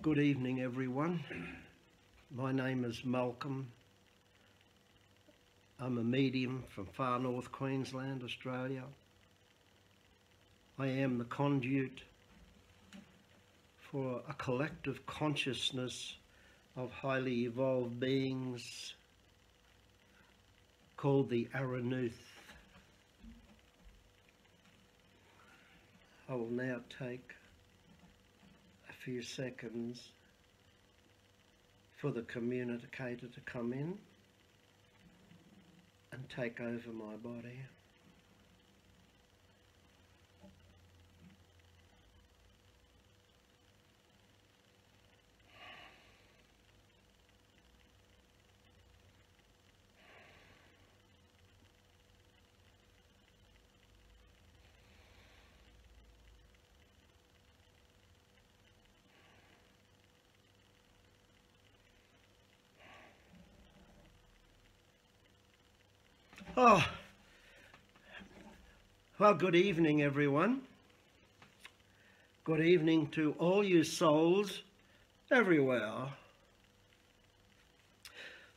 Good evening, everyone. My name is Malcolm. I'm a medium from far north Queensland, Australia. I am the conduit for a collective consciousness of highly evolved beings called the Aranuth. I will now take a few seconds for the communicator to come in and take over my body. Oh, well, good evening, everyone. Good evening to all you souls everywhere.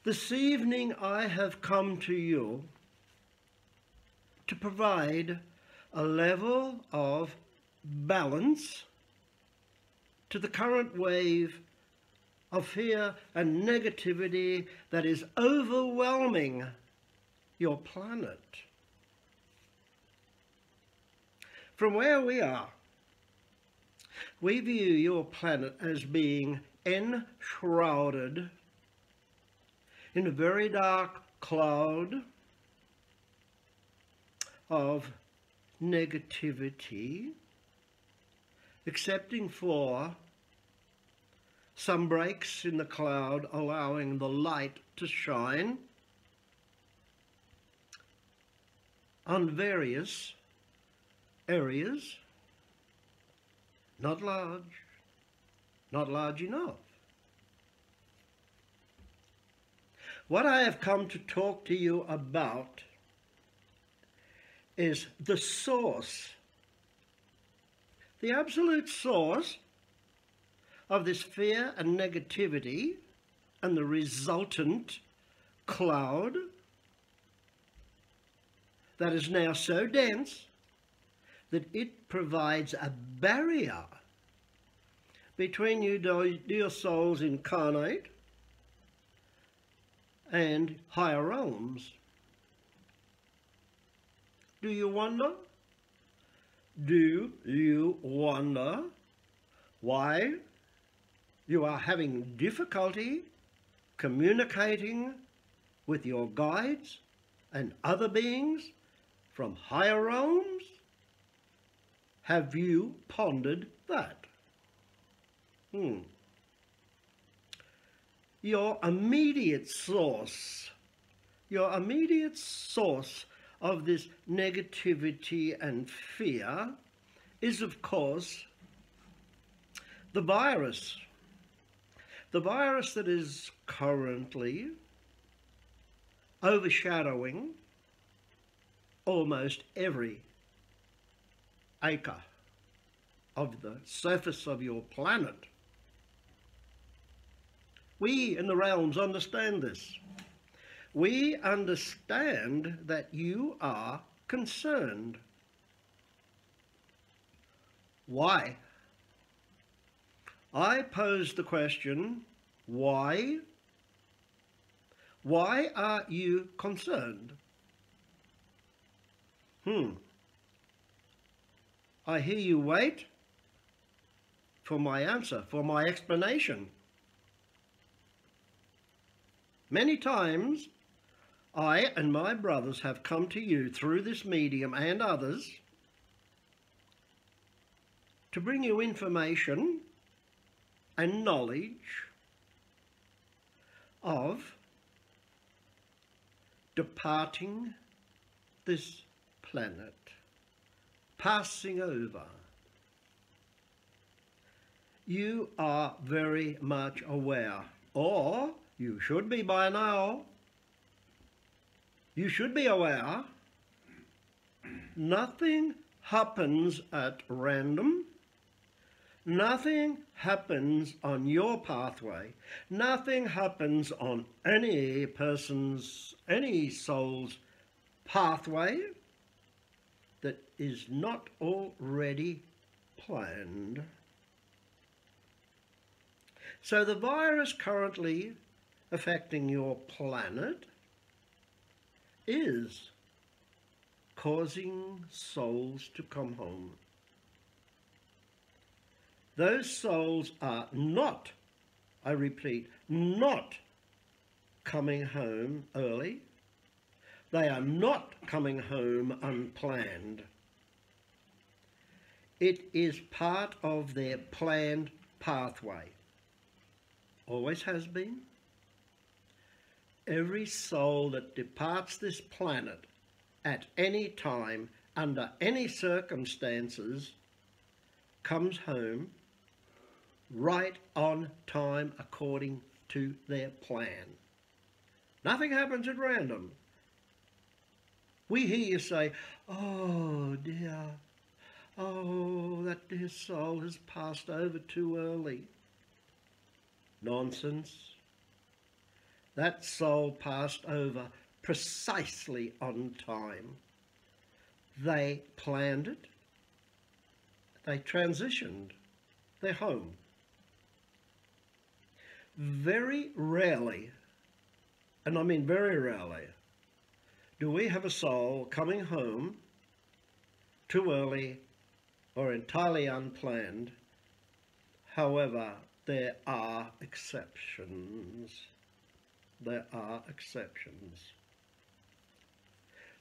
This evening I have come to you to provide a level of balance to the current wave of fear and negativity that is overwhelming your planet. From where we are, we view your planet as being enshrouded in a very dark cloud of negativity, excepting for some breaks in the cloud allowing the light to shine on various areas, not large enough. What I have come to talk to you about is the source, the absolute source of this fear and negativity and the resultant cloud that is now so dense that it provides a barrier between you dear souls incarnate and higher realms. Do you wonder? Do you wonder why you are having difficulty communicating with your guides and other beings from higher realms? Have you pondered that? Your immediate source of this negativity and fear is, of course, the virus. The virus that is currently overshadowing almost every acre of the surface of your planet. We in the realms understand this. We understand that you are concerned. Why? I pose the question, why? Why are you concerned? I hear you wait for my answer, for my explanation. Many times, I and my brothers have come to you through this medium and others to bring you information and knowledge of departing this planet, passing over. You are very much aware, or you should be by now. You should be aware. Nothing happens at random. Nothing happens on your pathway. Nothing happens on any soul's pathway that is not already planned. So the virus currently affecting your planet is causing souls to come home. Those souls are not, I repeat, not coming home early. They are not coming home unplanned. It is part of their planned pathway. Always has been. Every soul that departs this planet at any time, under any circumstances, comes home right on time according to their plan. Nothing happens at random. We hear you say, oh dear, oh, that dear soul has passed over too early. Nonsense. That soul passed over precisely on time. They planned it. They transitioned. They're home. Very rarely, and I mean very rarely, do we have a soul coming home too early or entirely unplanned. However, there are exceptions. There are exceptions.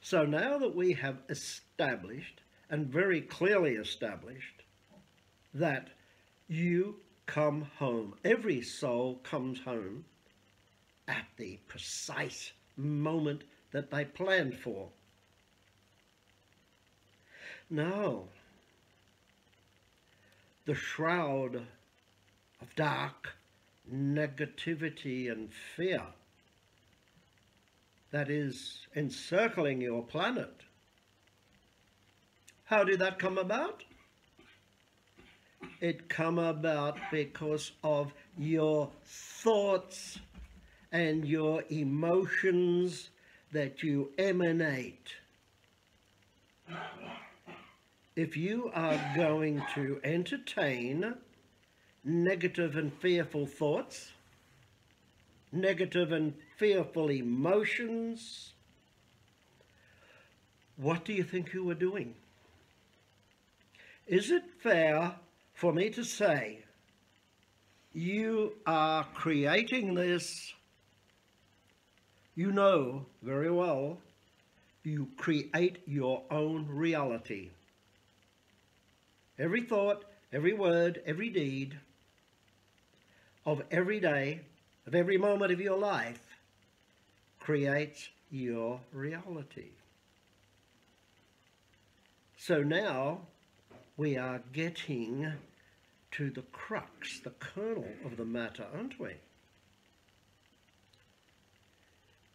So now that we have established, and very clearly established, that you come home, every soul comes home at the precise moment that they planned for. Now, the shroud of dark negativity and fear that is encircling your planet, how did that come about? It come about because of your thoughts and your emotions that you emanate. If you are going to entertain negative and fearful thoughts, negative and fearful emotions, what do you think you were doing? Is it fair for me to say you are creating this? You know very well you create your own reality. Every thought, every word, every deed of every day, of every moment of your life creates your reality. So now we are getting to the crux, the kernel of the matter, aren't we?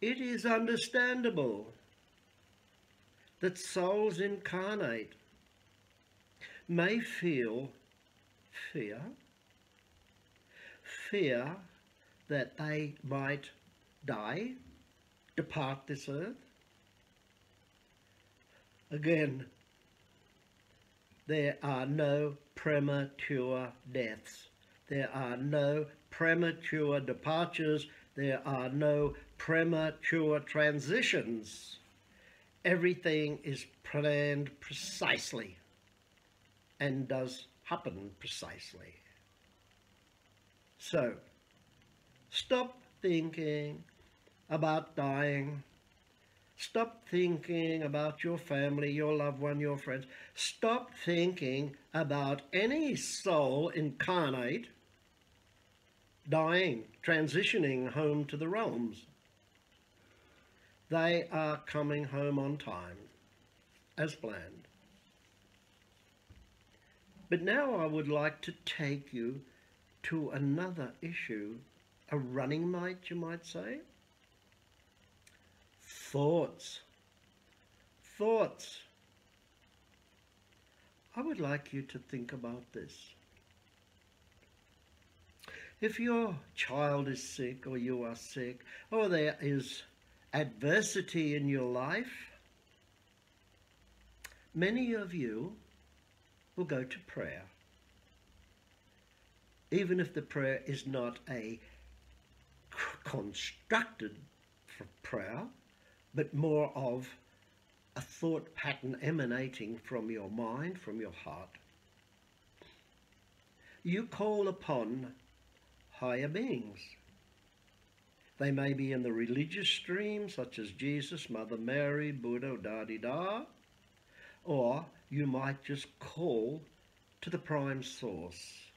It is understandable that souls incarnate may feel fear that they might die, depart this earth. Again, there are no premature deaths. There are no premature departures. There are no premature transitions. Everything is planned precisely and does happen precisely. So, stop thinking about dying. Stop thinking about your family, your loved one, your friends. Stop thinking about any soul incarnate dying, transitioning home to the realms. They are coming home on time, as planned. But now I would like to take you to another issue, a running mate, you might say. Thoughts. Thoughts. I would like you to think about this. If your child is sick, or you are sick, or there is adversity in your life, many of you will go to prayer. Even if the prayer is not a constructed prayer, but more of a thought pattern emanating from your mind, from your heart. You call upon higher beings. They may be in the religious stream, such as Jesus, Mother Mary, Buddha, da-di-da, or you might just call to the prime source.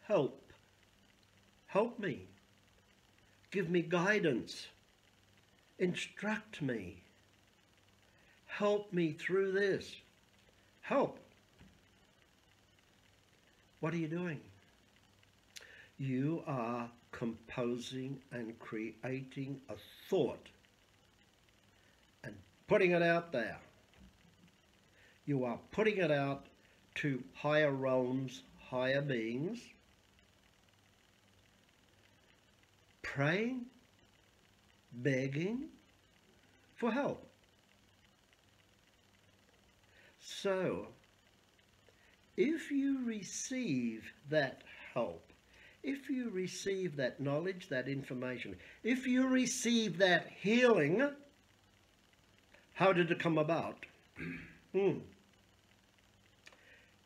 Help me, give me guidance, instruct me, help me through this, help. What are you doing? You are composing and creating a thought and putting it out there. You are putting it out to higher realms, higher beings, praying, begging for help. So, if you receive that help, if you receive that knowledge, that information, if you receive that healing, how did it come about?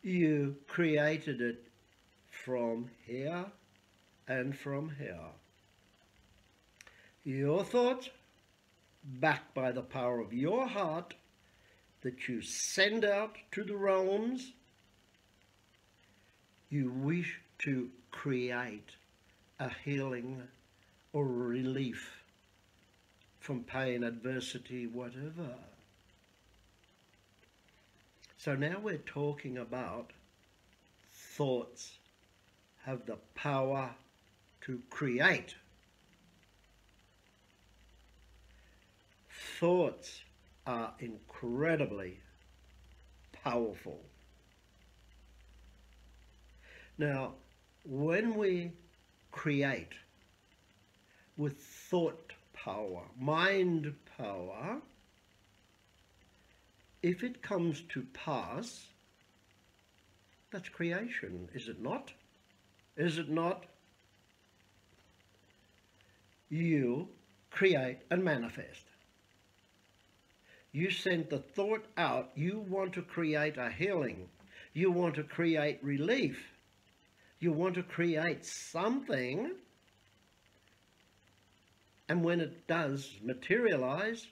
You created it from here and from here. Your thoughts, backed by the power of your heart, that you send out to the realms, you wish to create a healing or relief from pain, adversity, whatever. So now we're talking about thoughts have the power to create. Thoughts are incredibly powerful. Now, when we create with thought power, mind power, if it comes to pass, that's creation, is it not? Is it not? You create and manifest. You send the thought out. You want to create a healing. You want to create relief. You want to create something. And when it does materialize,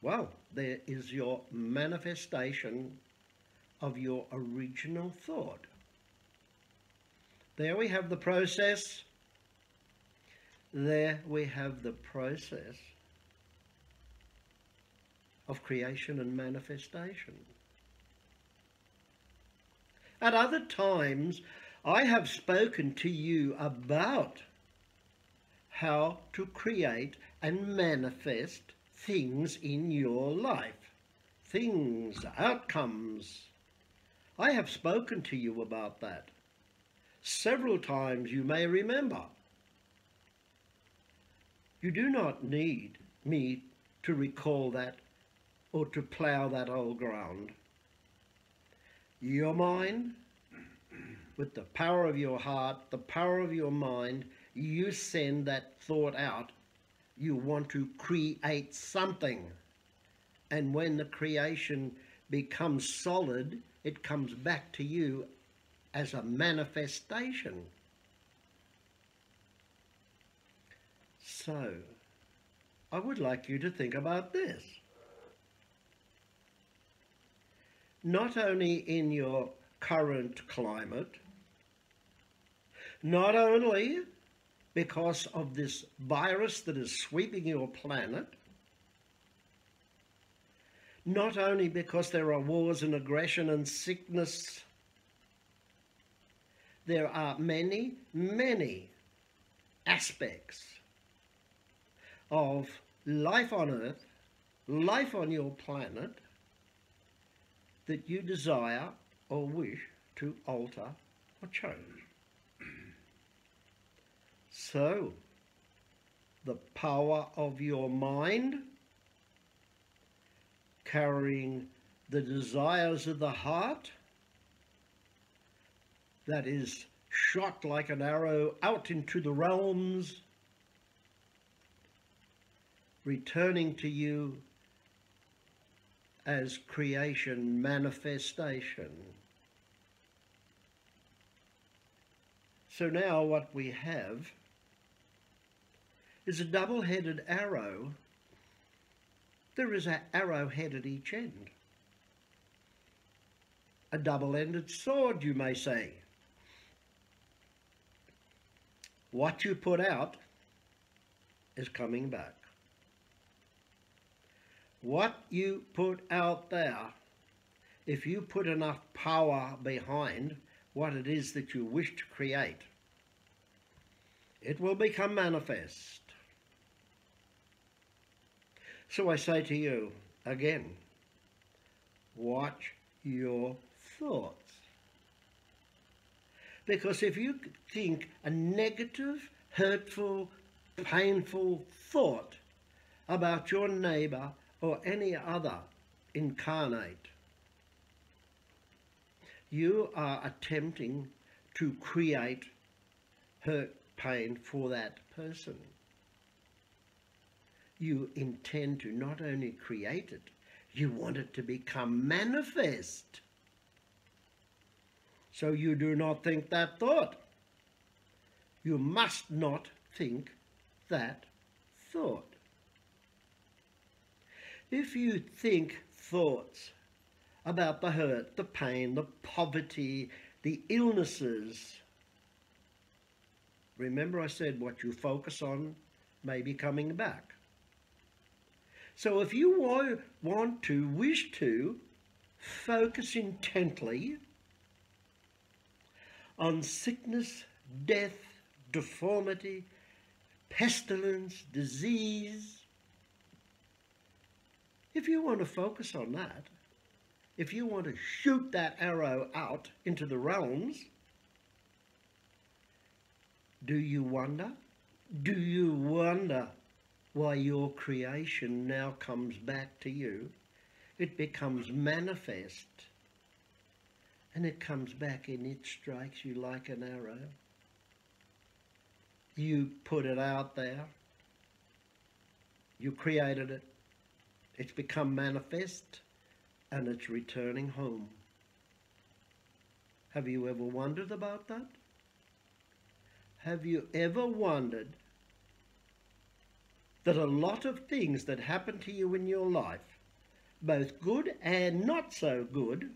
well, there is your manifestation of your original thought. There we have the process. There we have the process of creation and manifestation. At other times, I have spoken to you about how to create and manifest things in your life, things, outcomes. I have spoken to you about that several times, you may remember. You do not need me to recall that or to plough that old ground. Your mind, with the power of your heart, the power of your mind, you send that thought out. You want to create something. And when the creation becomes solid, it comes back to you as a manifestation. So, I would like you to think about this. Not only in your current climate, not only because of this virus that is sweeping your planet, not only because there are wars and aggression and sickness, there are many, many aspects of life on Earth, life on your planet, that you desire or wish to alter or change. So, the power of your mind, carrying the desires of the heart, that is shot like an arrow out into the realms, returning to you as creation manifestation. So now what we have is a double-headed arrow. There is an arrowhead at each end. A double-ended sword, you may say. What you put out is coming back. What you put out there, if you put enough power behind what it is that you wish to create, it will become manifest. So I say to you again, watch your thoughts. Because if you think a negative, hurtful, painful thought about your neighbour or any other incarnate, you are attempting to create hurt, pain for that person. You intend to not only create it, you want it to become manifest. So you do not think that thought. You must not think that thought. If you think thoughts about the hurt, the pain, the poverty, the illnesses, remember I said what you focus on may be coming back. So if you wish to focus intently on sickness, death, deformity, pestilence, disease, if you want to focus on that, if you want to shoot that arrow out into the realms, do you wonder? Do you wonder why your creation now comes back to you? It becomes manifest, and it comes back and it strikes you like an arrow. You put it out there. You created it. It's become manifest, and it's returning home. Have you ever wondered about that? Have you ever wondered that a lot of things that happen to you in your life, both good and not so good,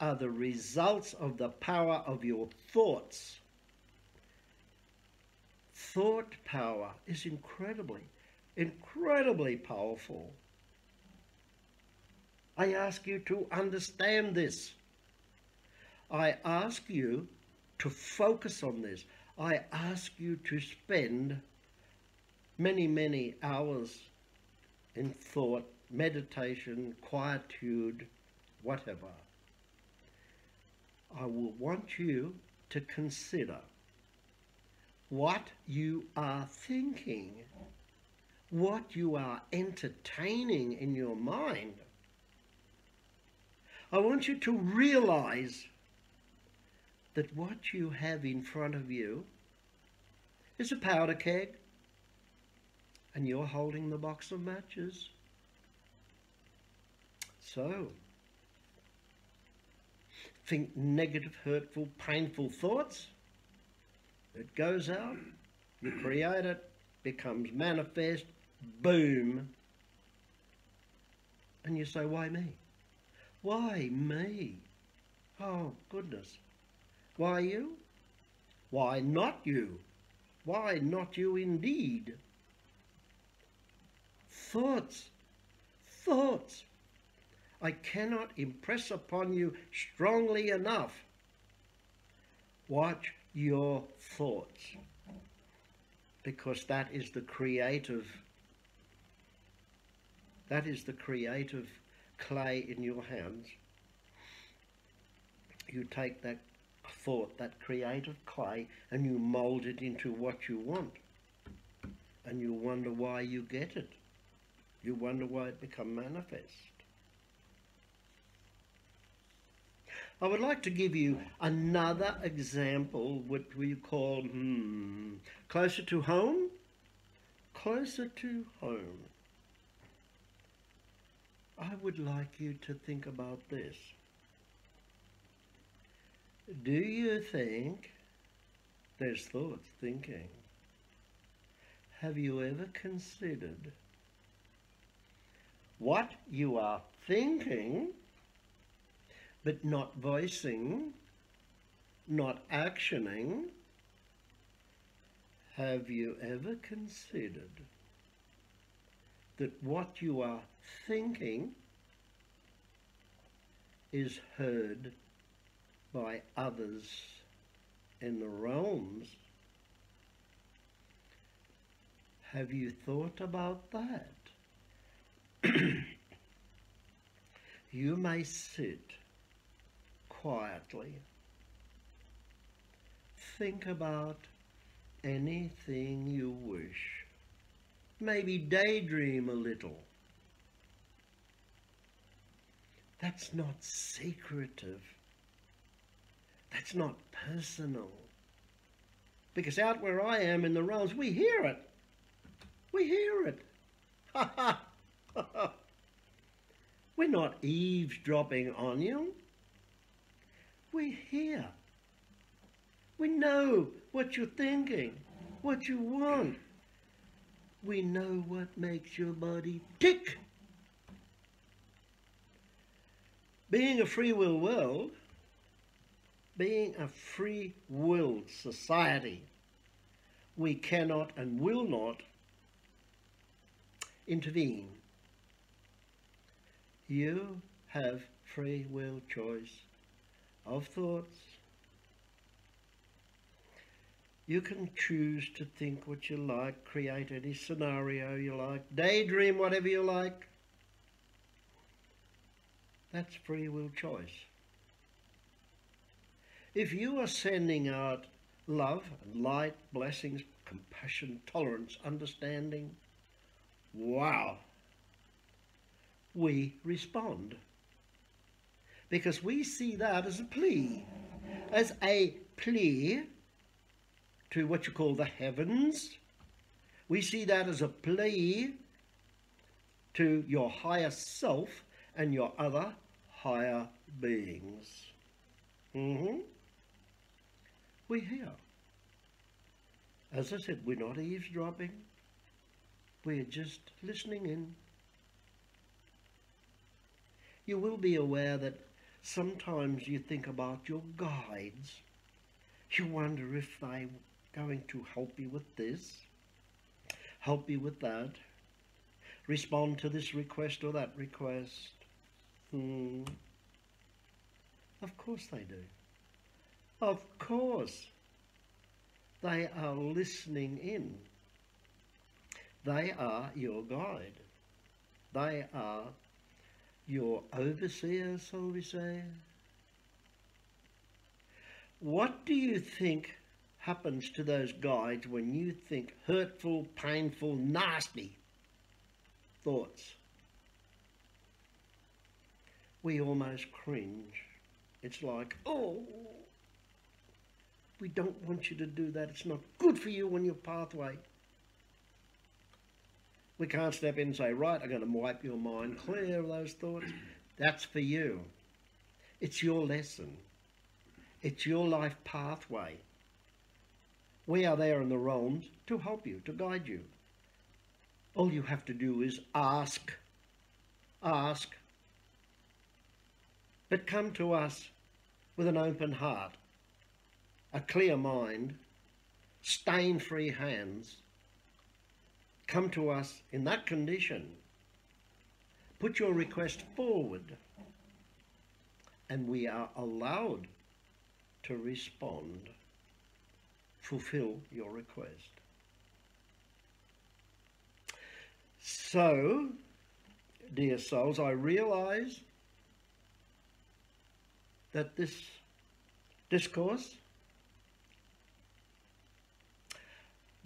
are the results of the power of your thoughts? Thought power is incredibly powerful. I ask you to understand this. I ask you to focus on this. I ask you to spend many, many hours in thought, meditation, quietude, whatever. I will want you to consider what you are thinking, what you are entertaining in your mind. I want you to realize that what you have in front of you is a powder keg, and you're holding the box of matches. So, think negative, hurtful, painful thoughts. It goes out, you create it, becomes manifest, boom. And you say, why me? Why me? Oh, goodness. Why you? Why not you? Why not you indeed? Thoughts. Thoughts. I cannot impress upon you strongly enough. Watch your thoughts, because that is the creative clay in your hands. You take that thought, that creative clay, and you mould it into what you want. And you wonder why you get it. You wonder why it becomes manifest. I would like to give you another example, what we call closer to home. Closer to home. I would like you to think about this. Do you think, there's thoughts, thinking, have you ever considered what you are thinking but not voicing, not actioning? Have you ever considered that what you are thinking is heard by others in the realms? Have you thought about that? You may sit quietly, think about anything you wish, maybe daydream a little. That's not secretive. That's not personal. Because out where I am in the realms, we hear it. We hear it. Ha ha. We're not eavesdropping on you. We hear. We know what you're thinking, what you want. We know what makes your body tick. Being a free will world, being a free willed society, we cannot and will not intervene. You have free will choice of thoughts. You can choose to think what you like, create any scenario you like, daydream whatever you like. That's free will choice. If you are sending out love and light, blessings, compassion, tolerance, understanding, wow, we respond. Because we see that as a plea to what you call the heavens. We see that as a plea to your higher self and your other higher beings. We hear. As I said, we're not eavesdropping. We're just listening in. You will be aware that sometimes you think about your guides. You wonder if they're going to help you with this, help you with that, respond to this request or that request. Of course they do. Of course. They are listening in. They are your guide. They are your overseer, so we say. What do you think happens to those guides when you think hurtful, painful, nasty thoughts? We almost cringe. It's like, oh, we don't want you to do that. It's not good for you on your pathway. We can't step in and say, right, I'm going to wipe your mind clear of those thoughts. That's for you. It's your lesson. It's your life pathway. We are there in the realms to help you, to guide you. All you have to do is ask. Ask. But come to us with an open heart, a clear mind, stain-free hands. Come to us in that condition. Put your request forward, and we are allowed to respond. Fulfill your request. So, dear souls, I realize that this discourse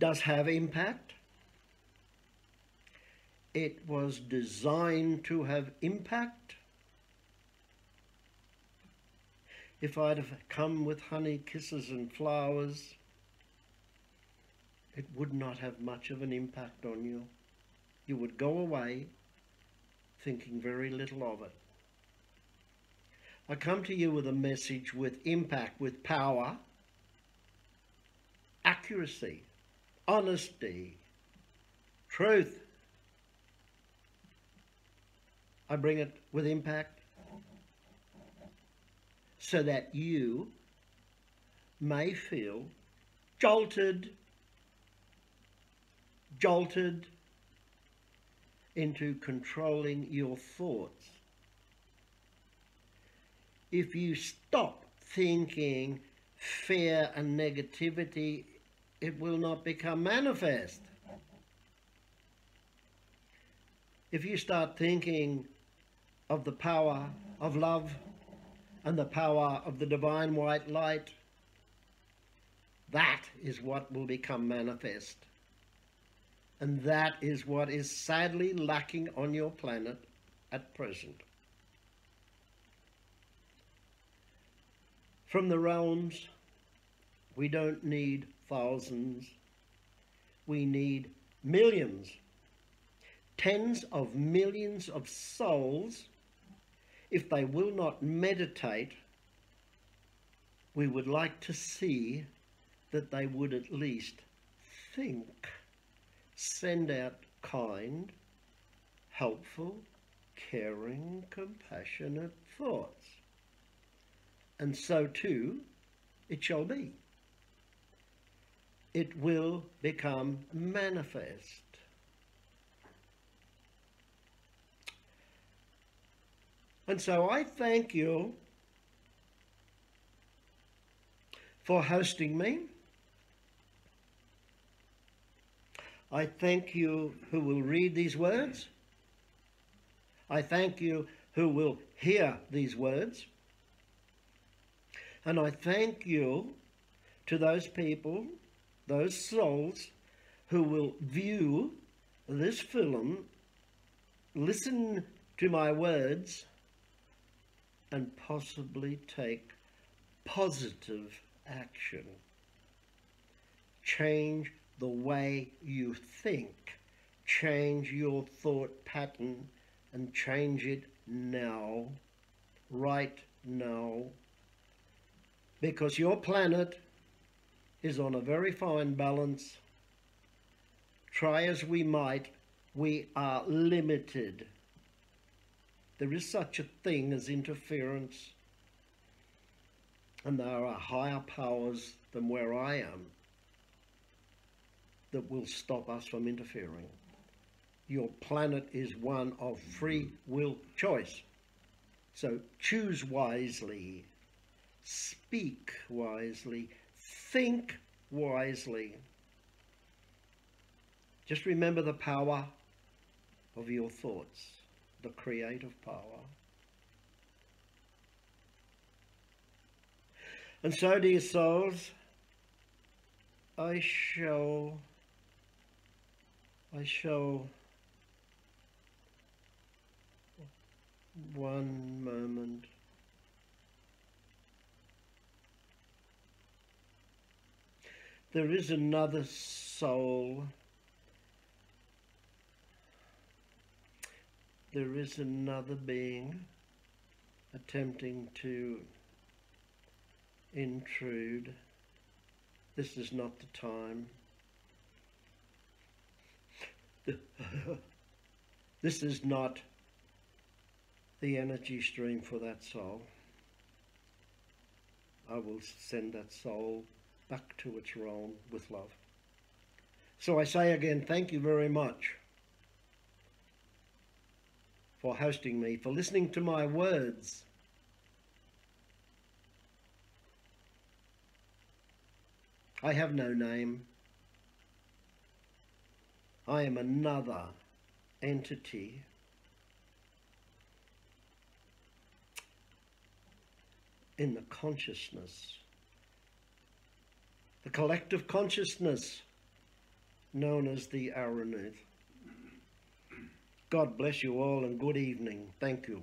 does have impact. It was designed to have impact. If I'd have come with honey, kisses and flowers, it would not have much of an impact on you. You would go away thinking very little of it. I come to you with a message with impact, with power, accuracy, honesty, truth. I bring it with impact so that you may feel jolted into controlling your thoughts. If you stop thinking fear and negativity, it will not become manifest. If you start thinking of the power of love and the power of the divine white light, that is what will become manifest. And that is what is sadly lacking on your planet at present. From the realms, we don't need thousands. We need millions, tens of millions of souls. If they will not meditate, we would like to see that they would at least think, send out kind, helpful, caring, compassionate thoughts. And so too it shall be. It will become manifest. And so I thank you for hosting me. I thank you who will read these words. I thank you who will hear these words. And I thank you to those people, those souls who will view this film, listen to my words, and possibly take positive action. Change the way you think. Change your thought pattern and change it now, right now. Because your planet is on a very fine balance. Try as we might, we are limited. There is such a thing as interference, and there are higher powers than where I am that will stop us from interfering. Your planet is one of free will choice. So choose wisely, speak wisely, think wisely. Just remember the power of your thoughts, the creative power. And so, dear souls, I shall one moment. There is another soul. There is another being attempting to intrude. This is not the time. This is not the energy stream for that soul. I will send that soul back to its realm with love. So I say again, thank you very much for hosting me, for listening to my words. I have no name. I am another entity in the consciousness the collective consciousness known as the Aranuth. God bless you all and good evening. Thank you.